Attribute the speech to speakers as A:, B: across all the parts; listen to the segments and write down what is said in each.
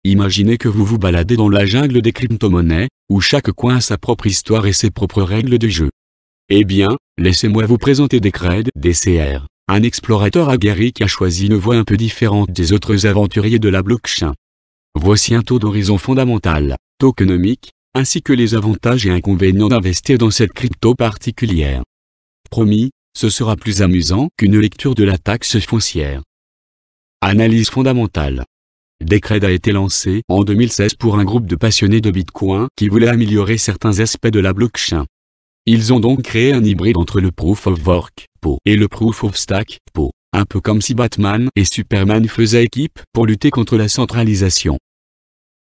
A: Imaginez que vous vous baladez dans la jungle des crypto-monnaies, où chaque coin a sa propre histoire et ses propres règles de jeu. Eh bien, laissez-moi vous présenter Decred DCR, un explorateur aguerri qui a choisi une voie un peu différente des autres aventuriers de la blockchain. Voici un tour d'horizon fondamental, tokenomique, ainsi que les avantages et inconvénients d'investir dans cette crypto particulière. Promis, ce sera plus amusant qu'une lecture de la taxe foncière. Analyse fondamentale. Decred a été lancé en 2016 pour un groupe de passionnés de Bitcoin qui voulaient améliorer certains aspects de la blockchain. Ils ont donc créé un hybride entre le Proof of Work (POW) et le Proof of Stake (POW), un peu comme si Batman et Superman faisaient équipe pour lutter contre la centralisation.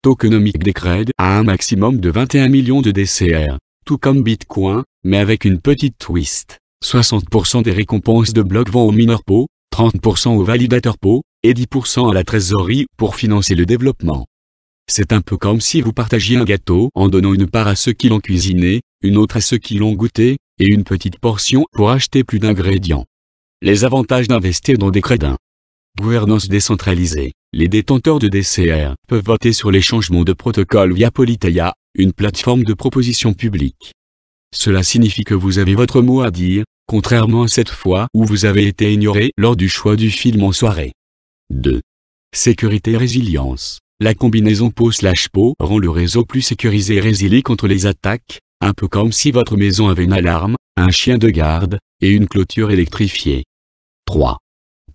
A: Tokenomique. Decred a un maximum de 21 millions de DCR, tout comme Bitcoin, mais avec une petite twist. 60% des récompenses de blocs vont aux mineurs POW, 30% aux validateurs POW, et 10% à la trésorerie pour financer le développement. C'est un peu comme si vous partagiez un gâteau en donnant une part à ceux qui l'ont cuisiné, une autre à ceux qui l'ont goûté, et une petite portion pour acheter plus d'ingrédients. Les avantages d'investir dans Decred. 1. Gouvernance décentralisée. Les détenteurs de DCR peuvent voter sur les changements de protocole via Politeia, une plateforme de proposition publique. Cela signifie que vous avez votre mot à dire, contrairement à cette fois où vous avez été ignoré lors du choix du film en soirée. 2. Sécurité et résilience. La combinaison POW/POW rend le réseau plus sécurisé et résilient contre les attaques, un peu comme si votre maison avait une alarme, un chien de garde, et une clôture électrifiée. 3.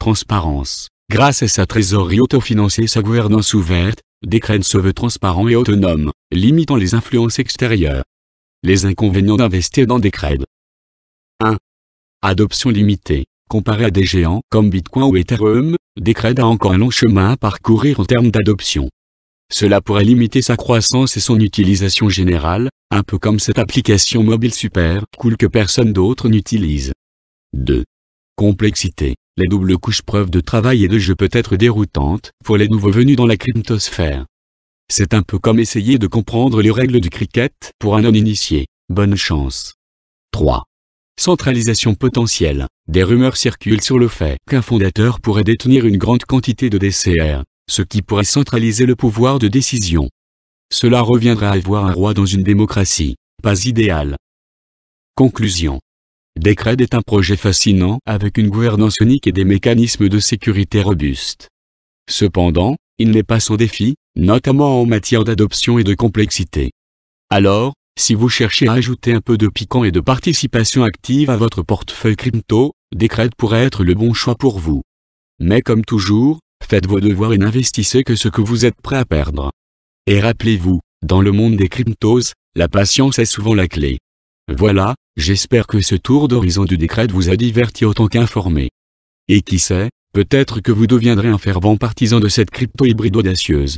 A: Transparence. Grâce à sa trésorerie autofinancée et sa gouvernance ouverte, Decred se veut transparent et autonome, limitant les influences extérieures. Les inconvénients d'investir dans Decred. 1. Adoption limitée. Comparé à des géants comme Bitcoin ou Ethereum, Decred a encore un long chemin à parcourir en termes d'adoption. Cela pourrait limiter sa croissance et son utilisation générale, un peu comme cette application mobile super cool que personne d'autre n'utilise. 2. Complexité. Les doubles couches preuve de travail et de jeu peut être déroutantes pour les nouveaux venus dans la cryptosphère. C'est un peu comme essayer de comprendre les règles du cricket pour un non-initié. Bonne chance. 3. Centralisation potentielle. Des rumeurs circulent sur le fait qu'un fondateur pourrait détenir une grande quantité de DCR, ce qui pourrait centraliser le pouvoir de décision. Cela reviendra à avoir un roi dans une démocratie, pas idéal. Conclusion. Decred est un projet fascinant avec une gouvernance unique et des mécanismes de sécurité robustes. Cependant, il n'est pas sans défi, notamment en matière d'adoption et de complexité. Alors, si vous cherchez à ajouter un peu de piquant et de participation active à votre portefeuille crypto, Decred pourrait être le bon choix pour vous. Mais comme toujours, faites vos devoirs et n'investissez que ce que vous êtes prêt à perdre. Et rappelez-vous, dans le monde des cryptos, la patience est souvent la clé. Voilà, j'espère que ce tour d'horizon du Decred vous a diverti autant qu'informé. Et qui sait, peut-être que vous deviendrez un fervent partisan de cette crypto hybride audacieuse.